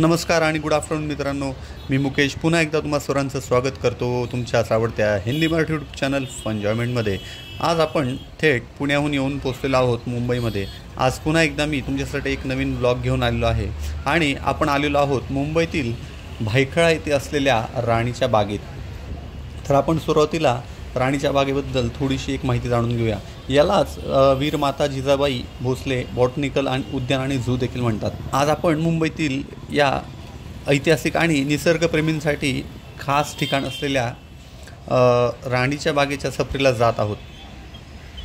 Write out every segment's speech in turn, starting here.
नमस्कार आणि good afternoon मित्रांनो. मी मुकेश पुन्हा एकदा तुम्हा सर्वांचं स्वागत करतो तुमच्याच आवडत्या हिंदी मराठी यूट्यूब चॅनल फनजॉयमेंटमध्ये. आज आपण थेट पुण्याहून येऊन पोचलेलो आहोत मुंबईमध्ये. आज पुन्हा एकदा मी तुमच्यासाठी एक नवीन ब्लॉग घेऊन आलेलो आहे आणि आपण आलेलो आहोत मुंबईतील भायखळा येथे असलेल्या राणीच्या बागेत. तर आपण सुरुवातीला राणीच्या बागेबद्दल थोडीशी एक माहिती जाणून घेऊया. यालाच वीर माता जिजाबाई भोसले बॉटनिकल आणि उद्यान आणि झू देखील म्हणतात. आज आपण मुंबईतील या ऐतिहासिक आणि निसर्गप्रेमींसाठी खास ठिकाण असलेल्या राणीच्या बागेच्या सफरीला जात आहोत.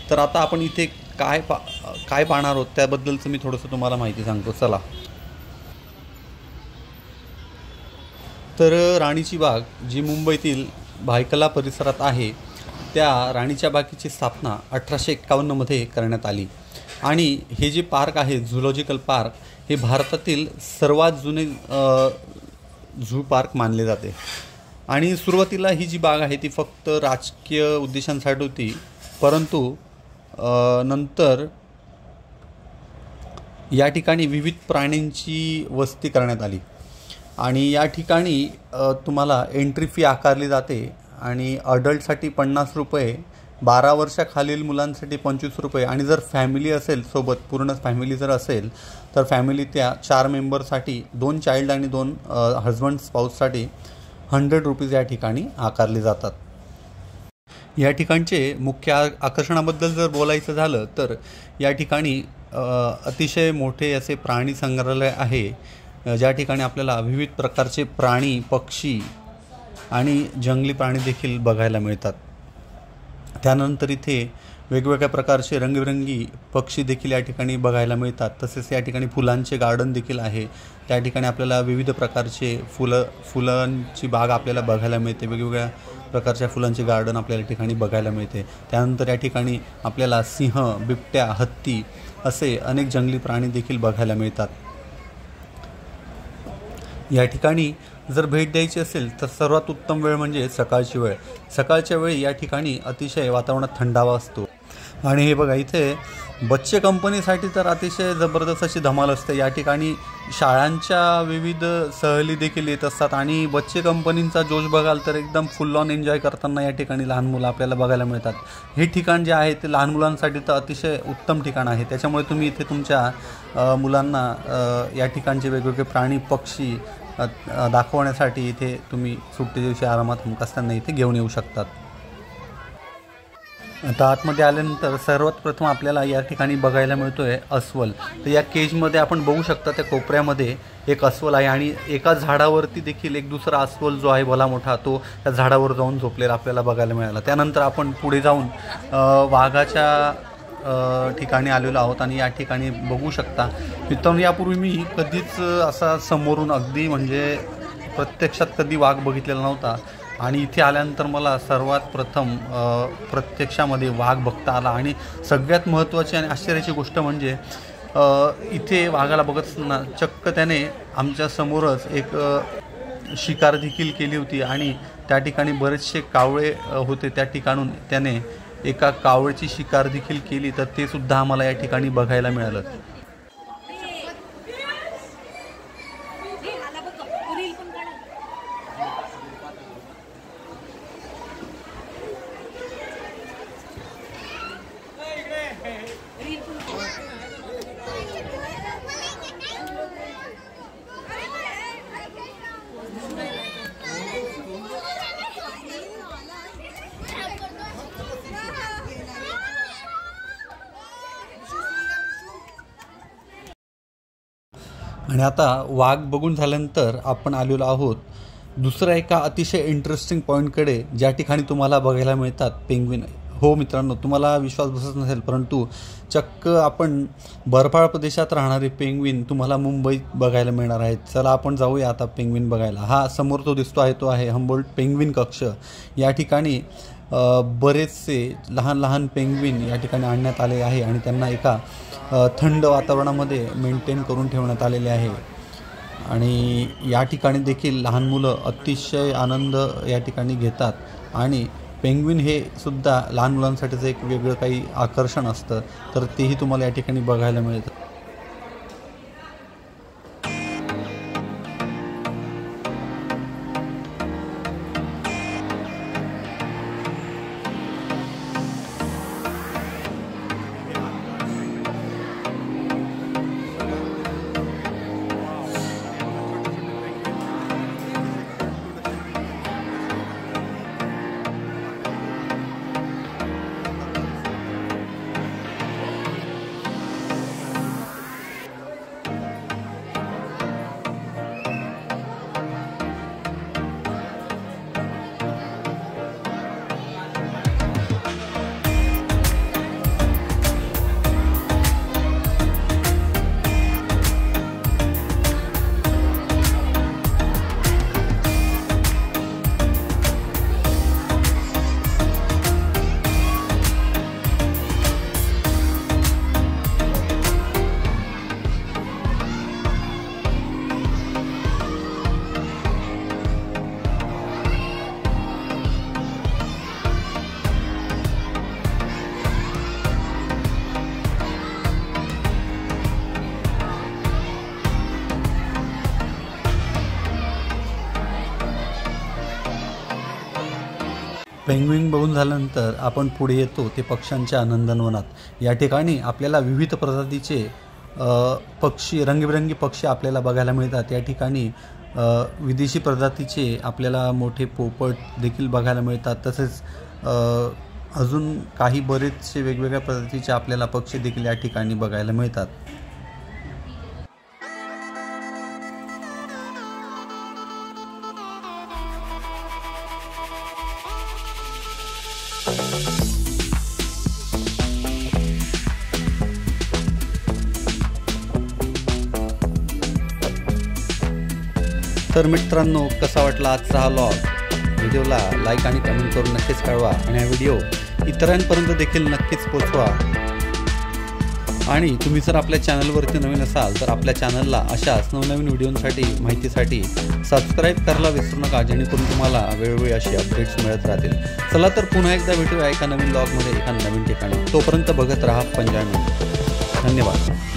तर आता आपण इथे काय पाहणार आहोत त्याबद्दलचं मी थोडंसं तुम्हाला माहिती सांगतो. चला. तर राणीची बाग जी मुंबईतील भायखळा परिसरात आहे त्या राणीच्या बागेची स्थापना 1851मध्ये करण्यात आली आणि हे जे पार्क आहे झूलॉजिकल पार्क हे भारतातील सर्वात जुने झू पार्क मानले जाते. आणि सुरुवातीला ही जी बाग आहे ती फक्त राजकीय उद्देशांसाठी होती, परंतु नंतर या ठिकाणी विविध प्राण्यांची वस्ती करण्यात आली आणि या ठिकाणी तुम्हाला एंट्री फी आकारली जाते आणि अडल्टसाठी 50 रुपये, 12 वर्षाखालील मुलांसाठी 25 रुपये आणि जर फॅमिली असेल सोबत पूर्ण फॅमिली जर असेल तर फॅमिली त्या 4 मेंबरसाठी 2 चाइल्ड आणि 2 हजबंड स्पाऊससाठी 100 रुपीज या ठिकाणी आकारले जातात. या ठिकाणचे मुख्य आकर्षणाबद्दल जर बोलायचं झालं तर या ठिकाणी अतिशय मोठे असे प्राणी संग्रहालय आहे, ज्या ठिकाणी आपल्याला विविध प्रकारचे प्राणी, पक्षी आणि जंगली प्राणी देखील बघायला मिळतात. त्यानंतर इथे वेगवेगळ्या प्रकारचे रंगबिरंगी पक्षी देखील या ठिकाणी बघायला मिळतात. तसेच या ठिकाणी फुलांचे गार्डन देखील आहे. त्या ठिकाणी आपल्याला विविध प्रकारचे फुलांची बाग आपल्याला बघायला मिळते. वेगवेगळ्या प्रकारच्या फुलांचे गार्डन आपल्याला या ठिकाणी बघायला मिळते. त्यानंतर या ठिकाणी आपल्याला सिंह, बिबट्या, हत्ती असे अनेक जंगली प्राणी देखील बघायला मिळतात. या ठिकाणी जर भेट द्यायची असेल तर सर्वात उत्तम वेळ म्हणजे सकाळची वेळ. सकाळच्या वेळी या ठिकाणी अतिशय वातावरणात थंडावा असतो. आणि हे बघा, इथे बच्चे कंपनीसाठी तर अतिशय जबरदस्त अशी धमाल असते. या ठिकाणी शाळांच्या विविध सहली देखील येत असतात आणि बच्चे कंपनींचा जोश बघाल तर एकदम फुल ऑन एन्जॉय करताना या ठिकाणी लहान मुलं आपल्याला बघायला मिळतात. हे ठिकाण जे आहे ते लहान मुलांसाठी तर अतिशय उत्तम ठिकाण आहे. त्याच्यामुळे तुम्ही इथे तुमच्या मुलांना या ठिकाणचे वेगवेगळे प्राणी, पक्षी दाखवण्यासाठी इथे तुम्ही सुट्टी दिवशी आरामात हमखास इथे घेऊन येऊ शकतात. आता आतमध्ये आल्यानंतर सर्वात प्रथम आपल्याला या ठिकाणी बघायला मिळतो आहे अस्वल. तर या केजमध्ये आपण बघू शकता त्या कोपऱ्यामध्ये एक अस्वल आहे आणि एका झाडावरती देखील एक दुसरा अस्वल जो आहे भला मोठा तो त्या झाडावर जाऊन झोपलेला आपल्याला बघायला मिळाला. त्यानंतर आपण पुढे जाऊन वाघाच्या ठिकाणी आलेलो आहोत आणि या ठिकाणी बघू शकता मित्रांनो, यापूर्वी मी कधीच असा समोरून अगदी म्हणजे प्रत्यक्षात कधी वाघ बघितलेला नव्हता आणि इथे आल्यानंतर मला सर्वात प्रथम प्रत्यक्षामध्ये वाघ बघता आला. आणि सगळ्यात महत्त्वाची आणि आश्चर्याची गोष्ट म्हणजे इथे वाघाला बघत असताना चक्क त्याने आमच्या समोरच एक शिकार देखील केली होती आणि त्या ठिकाणी बरेचसे कावळे होते. त्या ठिकाणून त्याने एका कावळ्याची शिकार देखील केली, तर ते सुद्धा आम्हाला या ठिकाणी बघायला मिळालं. आणि आता वाघ बघून झाल्यानंतर आपण आलेलो आहोत दुसऱ्या एका अतिशय इंटरेस्टिंग पॉईंटकडे, ज्या ठिकाणी तुम्हाला बघायला मिळतात पेंग्विन. हो मित्रांनो, तुम्हाला विश्वास बसत नसेल परंतु चक्क आपण बर्फाळ प्रदेशात राहणारे पेंग्विन तुम्हाला मुंबईत बघायला मिळणार आहेत. चला आपण जाऊया आता पेंग्विन बघायला. हा समोर तो दिसतो आहे तो आहे हम्बोल्ट पेंग्विन कक्ष. या ठिकाणी बरेचसे लहान लहान पेंग्विन या ठिकाणी आणण्यात आले आहे आणि त्यांना एका थंड वातावरणामध्ये मेंटेन करून ठेवण्यात आलेले आहे. आणि या ठिकाणी देखील लहान मुलं अतिशय आनंद या ठिकाणी घेतात आणि पेंग्विन हे सुद्धा लहान मुलांसाठीचं एक वेगळं काही आकर्षण असतं, तर तेही तुम्हाला या ठिकाणी बघायला मिळतं. पेंग्विन बघून झाल्यानंतर आपण पुढे येतो ते पक्ष्यांच्या नंदनवनात। या ठिकाणी आपल्याला विविध प्रजातीचे पक्षी, रंगीबेरंगी पक्षी आपल्याला बघायला मिळतात। या ठिकाणी विदेशी प्रजातीचे आपल्याला मोठे पोपट देखील बघायला मिळतात। तसेच अजून काही बरेचसे वेगवेगळ्या प्रजातीचे आपल्याला पक्षी देखील या ठिकाणी बघायला मिळतात। तर मित्रांनो, कसा वाटला आजचा हा व्लॉग? व्हिडिओला लाईक आणि कमेंट करून नक्कीच कळवा आणि हा व्हिडिओ इतरांपर्यंत देखील नक्कीच पोचवा। आणि तुम्ही जर आपल्या चॅनलवरती नवीन असाल तर आपल्या चॅनलला अशाच नवनवीन व्हिडिओंसाठी, माहितीसाठी सबस्क्राईब करायला विसरू नका, जेणेकरून तुम्हाला वेळोवेळी अशी अपडेट्स मिळत राहतील। चला तर पुन्हा एकदा भेटूया एका नवीन व्लॉगमध्ये, एका नवीन ठिकाणी। तोपर्यंत बघत राहा पंजाबी। धन्यवाद।